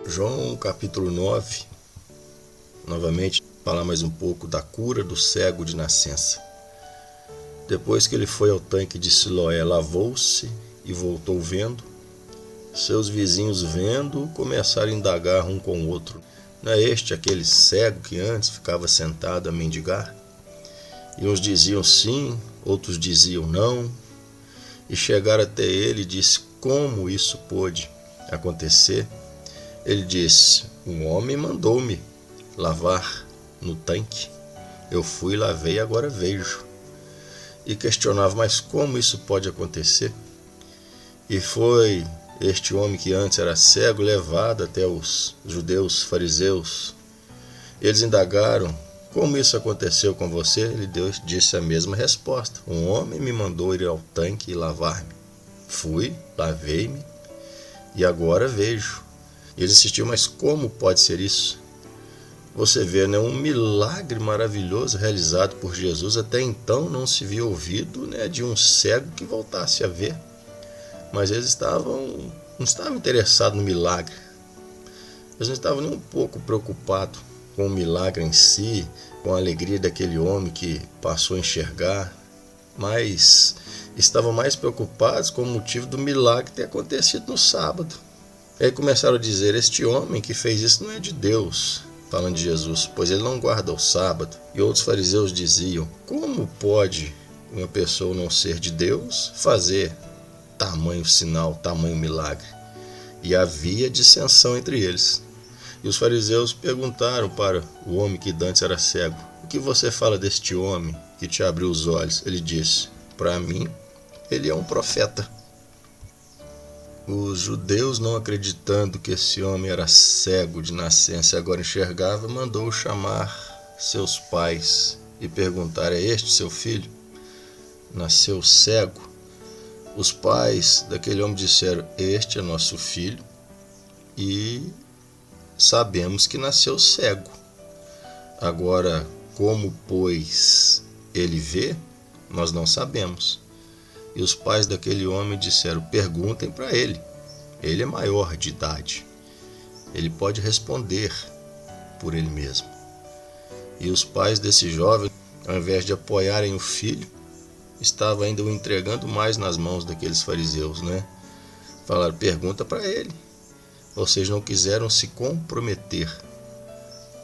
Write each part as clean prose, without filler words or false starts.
João capítulo 9, novamente falar mais um pouco da cura do cego de nascença. Depois que ele foi ao tanque de Siloé, lavou-se e voltou vendo. Seus vizinhos vendo, começaram a indagar um com o outro: não é este aquele cego que antes ficava sentado a mendigar? E uns diziam sim, outros diziam não. E chegaram até ele e disse: como isso pôde acontecer? Ele disse: um homem mandou-me lavar no tanque. Eu fui, lavei e agora vejo. E questionava: mas como isso pode acontecer? E foi este homem que antes era cego levado até os judeus fariseus. Eles indagaram: como isso aconteceu com você? Ele disse a mesma resposta: um homem me mandou ir ao tanque e lavar-me. Fui, lavei-me e agora vejo. E eles insistiam: mas como pode ser isso? Você vê, né, um milagre maravilhoso realizado por Jesus. Até então não se havia ouvido, né, de um cego que voltasse a ver. Mas eles não estavam interessados no milagre. Eles não estavam nem um pouco preocupados com o milagre em si, com a alegria daquele homem que passou a enxergar, mas estavam mais preocupados com o motivo do milagre ter acontecido no sábado. E aí começaram a dizer: este homem que fez isso não é de Deus, falando de Jesus, pois ele não guarda o sábado. E outros fariseus diziam: como pode uma pessoa não ser de Deus fazer tamanho sinal, tamanho milagre? E havia dissensão entre eles. E os fariseus perguntaram para o homem que dantes era cego: o que você fala deste homem que te abriu os olhos? Ele disse: para mim, ele é um profeta. Os judeus, não acreditando que esse homem era cego de nascença e agora enxergava, mandou chamar seus pais e perguntar: é este seu filho? Nasceu cego? Os pais daquele homem disseram: este é nosso filho e sabemos que nasceu cego. Agora, como, pois, ele vê, nós não sabemos. E os pais daquele homem disseram: perguntem para ele. Ele é maior de idade. Ele pode responder por ele mesmo. E os pais desse jovem, ao invés de apoiarem o filho, estavam ainda o entregando mais nas mãos daqueles fariseus, né? Falaram: pergunta para ele. Ou seja, não quiseram se comprometer,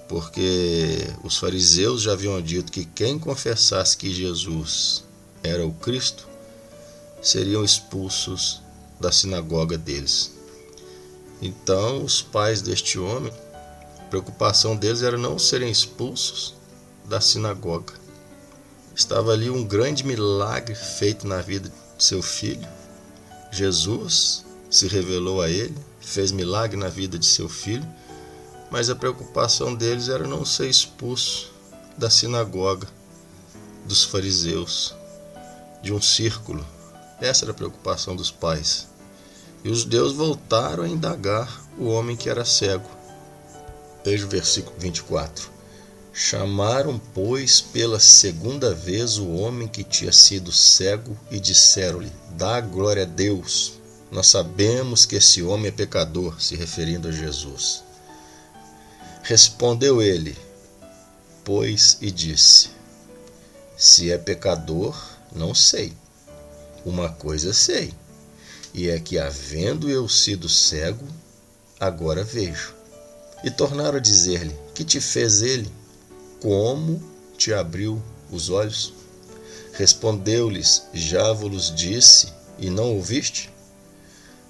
porque os fariseus já haviam dito que quem confessasse que Jesus era o Cristo seriam expulsos da sinagoga deles. Então, os pais deste homem, a preocupação deles era não serem expulsos da sinagoga. Estava ali um grande milagre feito na vida de seu filho. Jesus se revelou a ele, fez milagre na vida de seu filho, mas a preocupação deles era não ser expulso da sinagoga dos fariseus, de um círculo. Essa era a preocupação dos pais. E os judeus voltaram a indagar o homem que era cego. Veja o versículo 24. Chamaram, pois, pela segunda vez o homem que tinha sido cego e disseram-lhe: dá glória a Deus. Nós sabemos que esse homem é pecador, se referindo a Jesus. Respondeu ele, pois, e disse: se é pecador, não sei. Uma coisa sei, e é que, havendo eu sido cego, agora vejo. E tornaram a dizer-lhe: que te fez ele? Como te abriu os olhos? Respondeu-lhes: já vos disse, e não ouviste?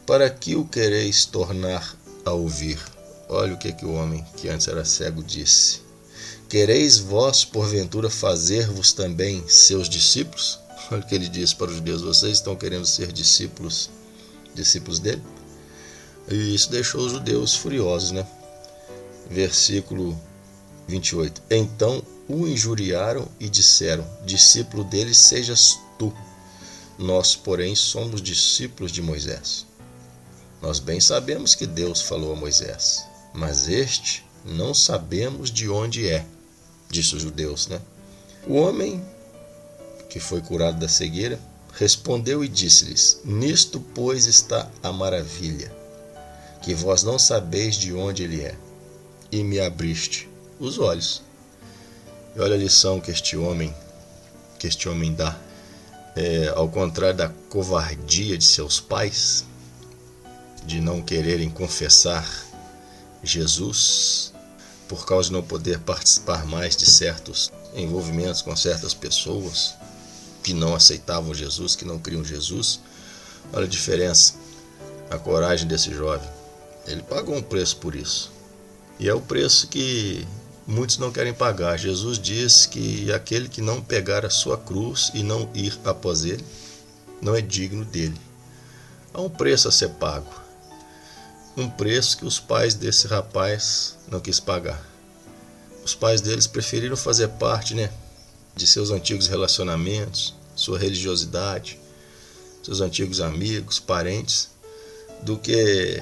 Para que o quereis tornar a ouvir? Olha o que o homem que antes era cego disse: quereis vós, porventura, fazer-vos também seus discípulos? Olha o que ele disse para os judeus: vocês estão querendo ser discípulos dele? E isso deixou os judeus furiosos, né? Versículo 28. Então o injuriaram e disseram: discípulo dele sejas tu. Nós, porém, somos discípulos de Moisés. Nós bem sabemos que Deus falou a Moisés, mas este não sabemos de onde é, disse os judeus, né? O homem que foi curado da cegueira respondeu e disse-lhes: nisto, pois, está a maravilha, que vós não sabeis de onde ele é, e me abriste os olhos. E olha a lição que este homem dá. Ao contrário da covardia de seus pais, de não quererem confessar Jesus, por causa de não poder participar mais de certos envolvimentos com certas pessoas que não aceitavam Jesus, que não criam Jesus. Olha a diferença, a coragem desse jovem. Ele pagou um preço por isso. E é o preço que muitos não querem pagar. Jesus diz que aquele que não pegar a sua cruz e não ir após ele, não é digno dele. Há um preço a ser pago. Um preço que os pais desse rapaz não quis pagar. Os pais deles preferiram fazer parte, de seus antigos relacionamentos, sua religiosidade, seus antigos amigos, parentes, do que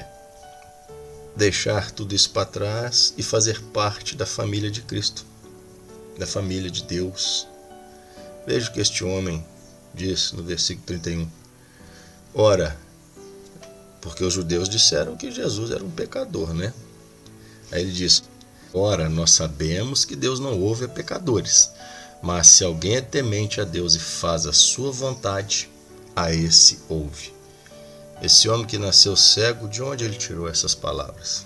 deixar tudo isso para trás e fazer parte da família de Cristo, da família de Deus. Veja o que este homem diz no versículo 31. Ora, porque os judeus disseram que Jesus era um pecador, Aí ele diz: ora, nós sabemos que Deus não ouve a pecadores, mas se alguém é temente a Deus e faz a sua vontade, a esse ouve. Esse homem que nasceu cego, de onde ele tirou essas palavras?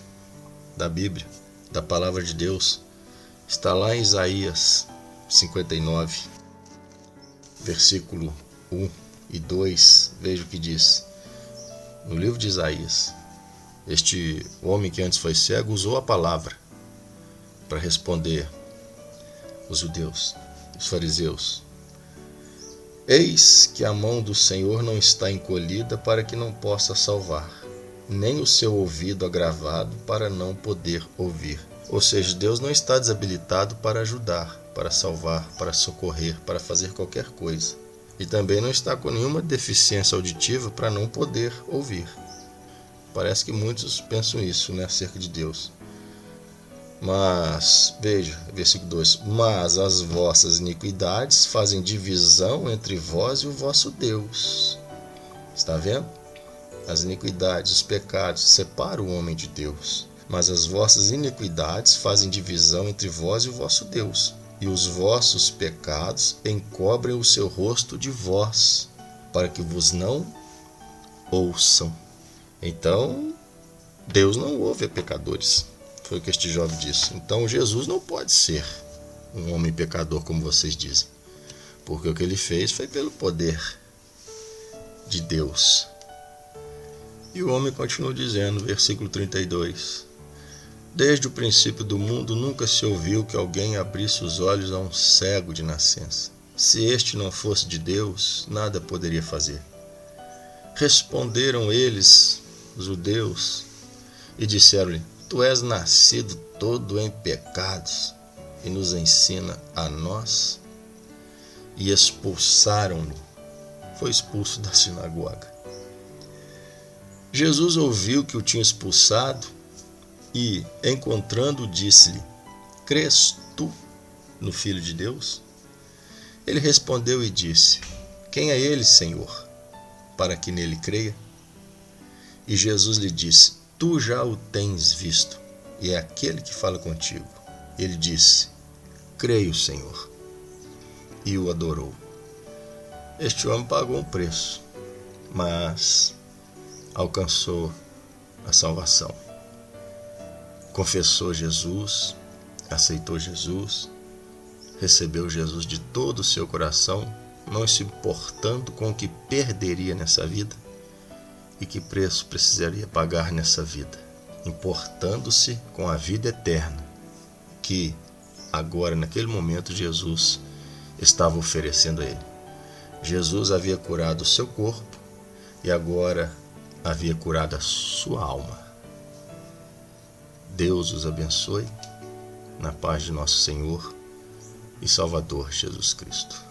Da Bíblia, da palavra de Deus. Está lá em Isaías 59, versículo 1 e 2. Veja o que diz. No livro de Isaías, este homem que antes foi cego usou a palavra para responder os judeus, os fariseus. Eis que a mão do Senhor não está encolhida para que não possa salvar, nem o seu ouvido agravado para não poder ouvir. Ou seja, Deus não está desabilitado para ajudar, para salvar, para socorrer, para fazer qualquer coisa. E também não está com nenhuma deficiência auditiva para não poder ouvir. Parece que muitos pensam isso, acerca de Deus. Mas, veja, versículo 2: mas as vossas iniquidades fazem divisão entre vós e o vosso Deus. Está vendo? As iniquidades, os pecados separam o homem de Deus. Mas as vossas iniquidades fazem divisão entre vós e o vosso Deus. E os vossos pecados encobrem o seu rosto de vós, para que vos não ouçam. Então, Deus não ouve a pecadores. Foi o que este jovem disse. Então Jesus não pode ser um homem pecador, como vocês dizem. Porque o que ele fez foi pelo poder de Deus. E o homem continua dizendo, versículo 32. Desde o princípio do mundo nunca se ouviu que alguém abrisse os olhos a um cego de nascença. Se este não fosse de Deus, nada poderia fazer. Responderam eles, os judeus, e disseram-lhe: Tu és nascido todo em pecados e nos ensina a nós? E expulsaram-no. Foi expulso da sinagoga. Jesus ouviu que o tinha expulsado e, encontrando-o, disse-lhe: Crês tu no Filho de Deus? Ele respondeu e disse: Quem é ele, Senhor, para que nele creia? E Jesus lhe disse: Tu já o tens visto, e é aquele que fala contigo. Ele disse: Creio, Senhor. E o adorou. Este homem pagou um preço, mas alcançou a salvação. Confessou Jesus, aceitou Jesus, recebeu Jesus de todo o seu coração, não se importando com o que perderia nessa vida e que preço precisaria pagar nessa vida, importando-se com a vida eterna que agora, naquele momento, Jesus estava oferecendo a ele. Jesus havia curado o seu corpo e agora havia curado a sua alma. Deus os abençoe na paz de nosso Senhor e Salvador Jesus Cristo.